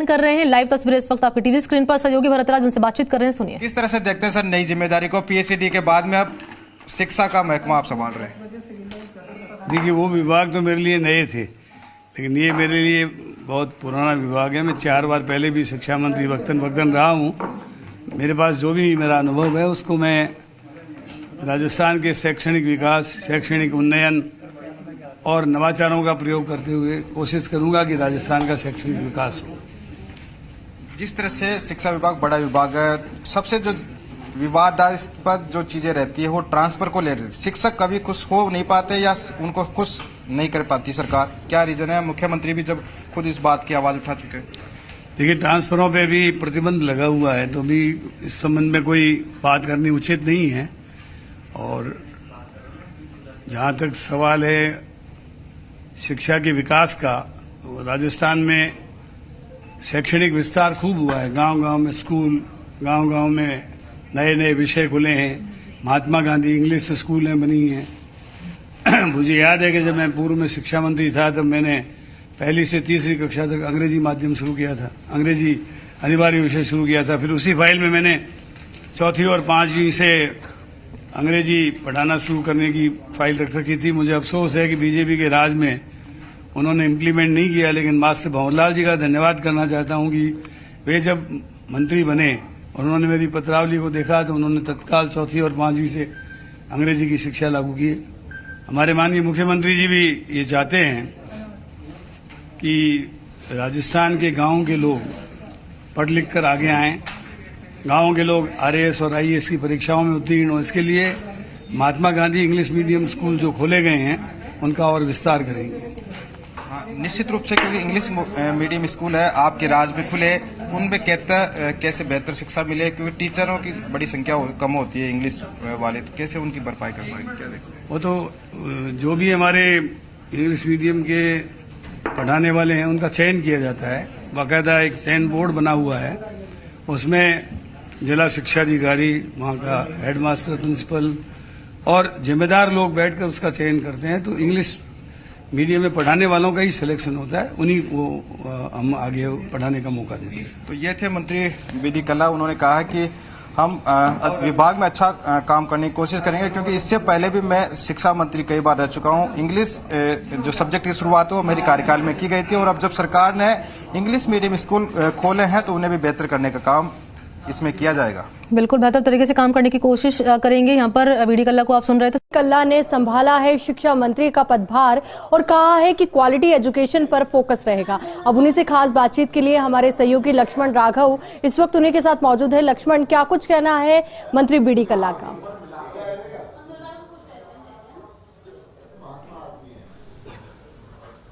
बयान कर रहे हैं। लाइव तस्वीरें इस वक्त आपकी टीवी स्क्रीन पर, सहयोगी भरतराज उनसे बातचीत कर रहे हैं, सुनिए। किस तरह से देखते हैं सर नई जिम्मेदारी को? पीएचडी के बाद में अब शिक्षा का महकमा आप संभाल रहे हैं। देखिए, वो विभाग तो मेरे लिए नए थे, लेकिन ये मेरे लिए बहुत पुराना विभाग है। मैं 4 बार पहले भी शिक्षा मंत्री वक्तन रहा हूँ। मेरे पास जो भी मेरा अनुभव है उसको मैं राजस्थान के शैक्षणिक विकास, शैक्षणिक उन्नयन और नवाचारों का प्रयोग करते हुए कोशिश करूंगा कि राजस्थान का शैक्षणिक विकास हो। जिस तरह से शिक्षा विभाग बड़ा विभाग है, सबसे जो विवादास्पद जो चीजें रहती है वो ट्रांसफर को ले रही है। शिक्षक कभी खुश हो नहीं पाते या उनको खुश नहीं कर पाती सरकार, क्या रीजन है? मुख्यमंत्री भी जब खुद इस बात की आवाज उठा चुके हैं। देखिए, ट्रांसफरों पे भी प्रतिबंध लगा हुआ है, तो भी इस संबंध में कोई बात करनी उचित नहीं है। और जहां तक सवाल है शिक्षा के विकास का, राजस्थान में शैक्षणिक विस्तार खूब हुआ है। गांव-गांव में स्कूल, गांव-गांव में नए नए विषय खुले हैं। महात्मा गांधी इंग्लिश स्कूलें बनी हैं। मुझे याद है कि जब मैं पूर्व में शिक्षा मंत्री था तब मैंने 1ली से 3री कक्षा तक अंग्रेजी माध्यम शुरू किया था, अंग्रेजी अनिवार्य विषय शुरू किया था। फिर उसी फाइल में मैंने 4ठी और 5वीं से अंग्रेजी पढ़ाना शुरू करने की फाइल रख रखी थी। मुझे अफसोस है कि बीजेपी के राज में उन्होंने इम्प्लीमेंट नहीं किया, लेकिन मास्टर भंवरलाल जी का धन्यवाद करना चाहता हूं कि वे जब मंत्री बने और उन्होंने मेरी पत्रावली को देखा तो उन्होंने तत्काल 4ठी और 5वीं से अंग्रेजी की शिक्षा लागू की। हमारे माननीय मुख्यमंत्री जी भी ये चाहते हैं कि राजस्थान के गांव के लोग पढ़ लिख कर आगे आएं, गांवों के लोग आरएएस और आईएएस की परीक्षाओं में उत्तीर्ण हो। इसके लिए Mahatma Gandhi English medium school जो खोले गए हैं उनका और विस्तार करेंगे। निश्चित रूप से, क्योंकि इंग्लिश मीडियम स्कूल है आपके राज्य में खुले, उनमें कैसे बेहतर शिक्षा मिले? क्योंकि टीचरों की बड़ी संख्या कम होती है इंग्लिश वाले, तो कैसे उनकी भरपाई कर पाएंगे? क्या देखो, वो तो जो भी हमारे इंग्लिश मीडियम के पढ़ाने वाले हैं उनका चयन किया जाता है। बाकायदा एक चयन बोर्ड बना हुआ है, उसमें जिला शिक्षा अधिकारी, वहाँ का हेडमास्टर, प्रिंसिपल और जिम्मेदार लोग बैठकर उसका चयन करते हैं। तो इंग्लिश मीडियम में पढ़ाने वालों का ही सिलेक्शन होता है, उन्हीं को हम आगे पढ़ाने का मौका देते हैं। तो ये थे मंत्री बीडी कल्ला। उन्होंने कहा कि हम विभाग में अच्छा काम करने की कोशिश करेंगे, क्योंकि इससे पहले भी मैं शिक्षा मंत्री कई बार रह चुका हूं। इंग्लिश जो सब्जेक्ट की शुरुआत हो मेरी कार्यकाल में की गई थी, और अब जब सरकार ने इंग्लिश मीडियम स्कूल खोले हैं तो उन्हें भी बेहतर करने का काम इसमें किया जाएगा। बिल्कुल बेहतर तरीके से काम करने की कोशिश करेंगे। यहाँ पर बीडी कल्ला को आप सुन रहे थे। कल्ला ने संभाला है शिक्षा मंत्री का पदभार और कहा है कि क्वालिटी एजुकेशन पर फोकस रहेगा। अब उन्हीं से खास बातचीत के लिए हमारे सहयोगी लक्ष्मण राघव इस वक्त उन्हीं के साथ मौजूद है। लक्ष्मण, क्या कुछ कहना है मंत्री बीडी कल्ला का?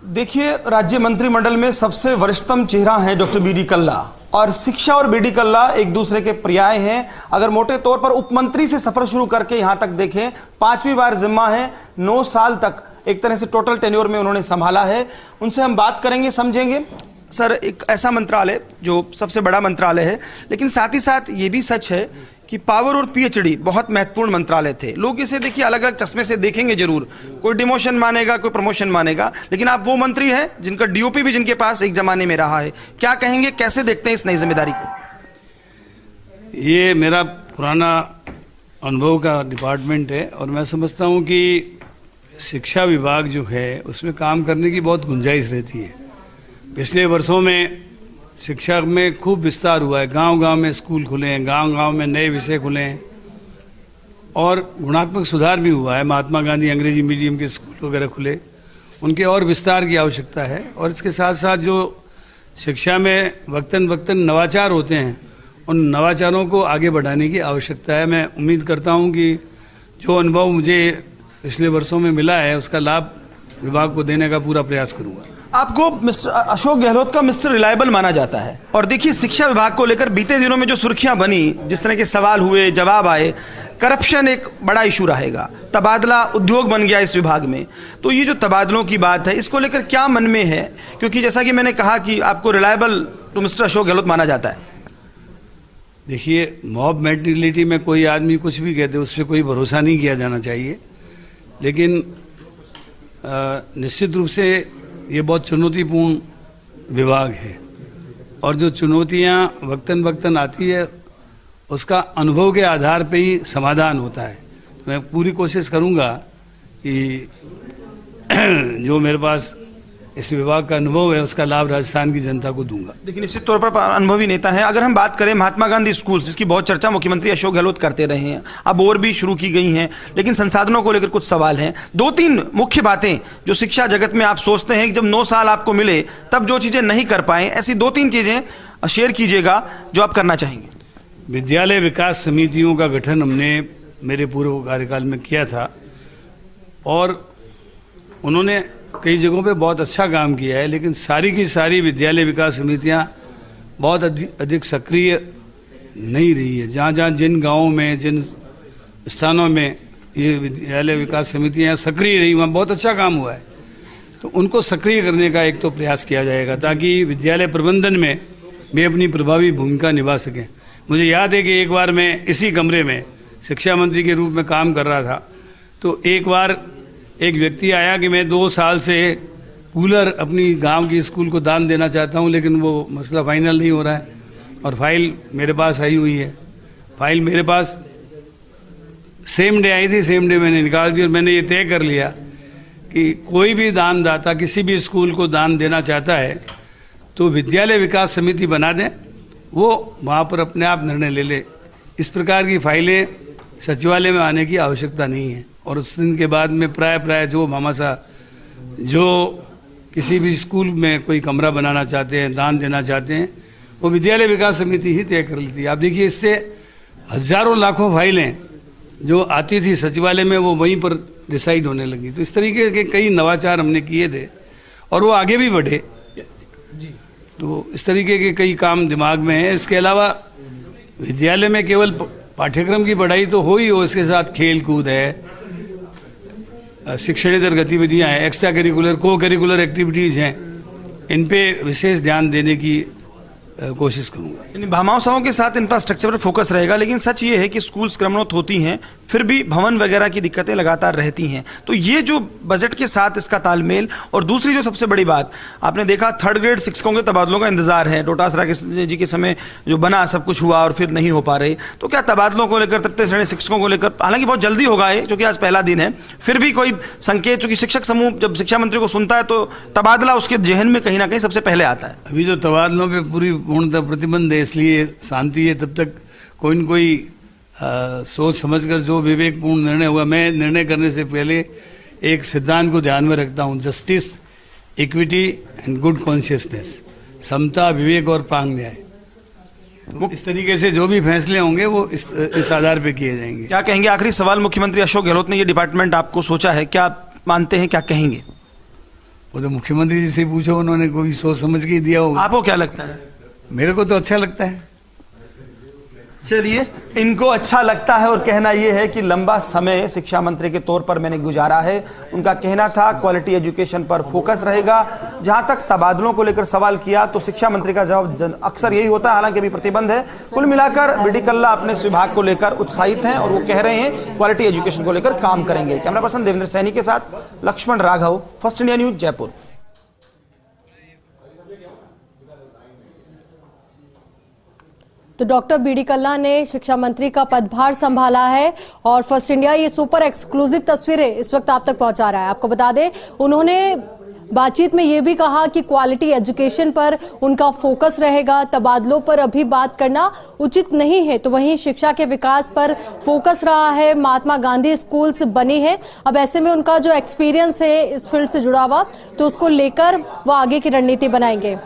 देखिए, राज्य मंत्रिमंडल में सबसे वरिष्ठतम चेहरा है डॉक्टर बीडी कल्ला, और शिक्षा और बीडी कल्ला एक दूसरे के पर्याय हैं। अगर मोटे तौर पर उपमंत्री से सफर शुरू करके यहां तक देखें, 5वीं बार जिम्मा है, 9 साल तक एक तरह से टोटल टेन्योर में उन्होंने संभाला है। उनसे हम बात करेंगे, समझेंगे। सर, एक ऐसा मंत्रालय जो सबसे बड़ा मंत्रालय है, लेकिन साथ ही साथ ये भी सच है कि पावर और पीएचडी बहुत महत्वपूर्ण मंत्रालय थे। लोग इसे देखिए अलग अलग चश्मे से देखेंगे जरूर, कोई डिमोशन मानेगा, कोई प्रमोशन मानेगा, लेकिन आप वो मंत्री हैं जिनका डीओपी भी जिनके पास एक जमाने में रहा है। क्या कहेंगे, कैसे देखते हैं इस नई जिम्मेदारी को? ये मेरा पुराना अनुभव का डिपार्टमेंट है और मैं समझता हूँ कि शिक्षा विभाग जो है उसमें काम करने की बहुत गुंजाइश रहती है। पिछले वर्षों में शिक्षा में खूब विस्तार हुआ है। गांव-गांव में स्कूल खुले हैं, गांव-गांव में नए विषय खुले हैं और गुणात्मक सुधार भी हुआ है। महात्मा गांधी अंग्रेजी मीडियम के स्कूल वगैरह खुले, उनके और विस्तार की आवश्यकता है। और इसके साथ साथ जो शिक्षा में वक्तन नवाचार होते हैं, उन नवाचारों को आगे बढ़ाने की आवश्यकता है। मैं उम्मीद करता हूं कि जो अनुभव मुझे पिछले वर्षों में मिला है उसका लाभ विभाग को देने का पूरा प्रयास करूंगा। आपको मिस्टर अशोक गहलोत का मिस्टर रिलायबल माना जाता है, और देखिए शिक्षा विभाग को लेकर बीते दिनों में जो सुर्खियां बनी, जिस तरह के सवाल हुए, जवाब आए, करप्शन एक बड़ा इशू रहेगा, तबादला उद्योग बन गया इस विभाग में। तो ये जो तबादलों की बात है, इसको लेकर क्या मन में है? क्योंकि जैसा कि मैंने कहा कि आपको रिलायबल तो मिस्टर अशोक गहलोत माना जाता है। देखिए, मॉब मेंटेलिटी में कोई आदमी कुछ भी कहते उस पर कोई भरोसा नहीं किया जाना चाहिए, लेकिन निश्चित रूप से ये बहुत चुनौतीपूर्ण विभाग है और जो चुनौतियां वक्तन वक्तन आती है उसका अनुभव के आधार पे ही समाधान होता है। तो मैं पूरी कोशिश करूंगा कि जो मेरे पास इस विभाग का अनुभव है उसका लाभ राजस्थान की जनता को दूंगा। देखिए, निश्चित तौर पर अनुभवी नेता है। अगर हम बात करें महात्मा गांधी स्कूल, जिसकी बहुत चर्चा मुख्यमंत्री अशोक गहलोत करते रहे हैं, अब और भी शुरू की गई हैं, लेकिन संसाधनों को लेकर कुछ सवाल हैं। 2-3 मुख्य बातें जो शिक्षा जगत में आप सोचते हैं कि जब 9 साल आपको मिले तब जो चीजें नहीं कर पाए, ऐसी 2-3 चीजें शेयर कीजिएगा जो आप करना चाहेंगे। विद्यालय विकास समितियों का गठन हमने मेरे पूर्व कार्यकाल में किया था और उन्होंने कई जगहों पे बहुत अच्छा काम किया है, लेकिन सारी की सारी विद्यालय विकास समितियां बहुत अधिक सक्रिय नहीं रही है। जहाँ जहाँ जिन गांवों में, जिन स्थानों में ये विद्यालय विकास समितियां सक्रिय रही, वहाँ बहुत अच्छा काम हुआ है। तो उनको सक्रिय करने का एक तो प्रयास किया जाएगा ताकि विद्यालय प्रबंधन में वे अपनी प्रभावी भूमिका निभा सकें। मुझे याद है कि एक बार मैं इसी कमरे में शिक्षा मंत्री के रूप में काम कर रहा था, तो एक बार एक व्यक्ति आया कि मैं 2 साल से कूलर अपनी गांव की स्कूल को दान देना चाहता हूं, लेकिन वो मसला फाइनल नहीं हो रहा है और फाइल मेरे पास आई हुई है। फाइल मेरे पास सेम डे आई थी, सेम डे मैंने निकाल दी और मैंने ये तय कर लिया कि कोई भी दानदाता किसी भी स्कूल को दान देना चाहता है तो विद्यालय विकास समिति बना दें, वो वहाँ पर अपने आप निर्णय ले ले। इस प्रकार की फाइलें सचिवालय में आने की आवश्यकता नहीं है। और उस दिन के बाद में प्राय जो भामाशाह जो किसी भी स्कूल में कोई कमरा बनाना चाहते हैं, दान देना चाहते हैं, वो विद्यालय विकास समिति ही तय कर लेती है। आप देखिए, इससे हजारों लाखों फाइलें जो आती थी सचिवालय में वो वहीं पर डिसाइड होने लगी। तो इस तरीके के कई नवाचार हमने किए थे और वो आगे भी बढ़े। तो इस तरीके के कई काम दिमाग में है। इसके अलावा विद्यालय में केवल पाठ्यक्रम की पढ़ाई तो हो ही हो, इसके साथ खेल कूद है, शिक्षणेतर गतिविधियां हैं, एक्स्ट्रा करिकुलर को करिकुलर एक्टिविटीज हैं, इन पे विशेष ध्यान देने की कोशिश करूंगा। यानी भामाशाहों के साथ इंफ्रास्ट्रक्चर पर फोकस रहेगा, लेकिन सच ये है कि स्कूल्स क्रमोन्नत होती हैं, फिर भी भवन वगैरह की दिक्कतें लगातार रहती हैं। तो ये जो बजट के साथ इसका तालमेल, और दूसरी जो सबसे बड़ी बात आपने देखा, 3rd ग्रेड शिक्षकों के तबादलों का इंतजार है। डोटासरा जी के समय जो बना सब कुछ हुआ और फिर नहीं हो पा रहे, तो क्या तबादलों को लेकर, तृतीय श्रेणी शिक्षकों को लेकर, हालांकि बहुत जल्दी होगा है क्योंकि आज पहला दिन है, फिर भी कोई संकेत, चूंकि शिक्षक समूह जब शिक्षा मंत्री को सुनता है तो तबादला उसके जहन में कहीं ना कहीं सबसे पहले आता है। अभी जो तबादलों पर पूरी पूर्णतः प्रतिबंध है, इसलिए शांति है, तब तक कोई न कोई सोच समझकर जो विवेकपूर्ण निर्णय हुआ। मैं निर्णय करने से पहले एक सिद्धांत को ध्यान में रखता हूं, justice, equity and good consciousness, समता, विवेक और प्रांग न्याय। तो इस तरीके से जो भी फैसले होंगे वो इस आधार पे किए जाएंगे। क्या कहेंगे? आखिरी सवाल, मुख्यमंत्री अशोक गहलोत ने ये डिपार्टमेंट आपको सोचा है, क्या मानते हैं, क्या कहेंगे? वो तो मुख्यमंत्री जी से पूछो, उन्होंने कोई सोच समझ के दिया होगा। आपको क्या लगता है? मेरे को तो अच्छा लगता है। चलिए, इनको अच्छा लगता है और कहना यह है कि लंबा समय शिक्षा मंत्री के तौर पर मैंने गुजारा है। उनका कहना था क्वालिटी एजुकेशन पर फोकस रहेगा। जहां तक तबादलों को लेकर सवाल किया तो शिक्षा मंत्री का जवाब अक्सर यही होता है, हालांकि अभी प्रतिबंध है। कुल मिलाकर बीडी कल्ला अपने इस विभाग को लेकर उत्साहित हैं और वो कह रहे हैं क्वालिटी एजुकेशन को लेकर काम करेंगे। कैमरा पर्सन देवेंद्र सैनी के साथ Laxman Raghav, First India News, Jaipur. तो डॉक्टर बीडी कल्ला ने शिक्षा मंत्री का पदभार संभाला है और फर्स्ट इंडिया ये सुपर एक्सक्लूसिव तस्वीरें इस वक्त आप तक पहुंचा रहा है। आपको बता दें, उन्होंने बातचीत में ये भी कहा कि क्वालिटी एजुकेशन पर उनका फोकस रहेगा, तबादलों पर अभी बात करना उचित नहीं है। तो वहीं शिक्षा के विकास पर फोकस रहा है, महात्मा गांधी स्कूल्स बनी है। अब ऐसे में उनका जो एक्सपीरियंस है इस फील्ड से जुड़ा हुआ, तो उसको लेकर वो आगे की रणनीति बनाएंगे।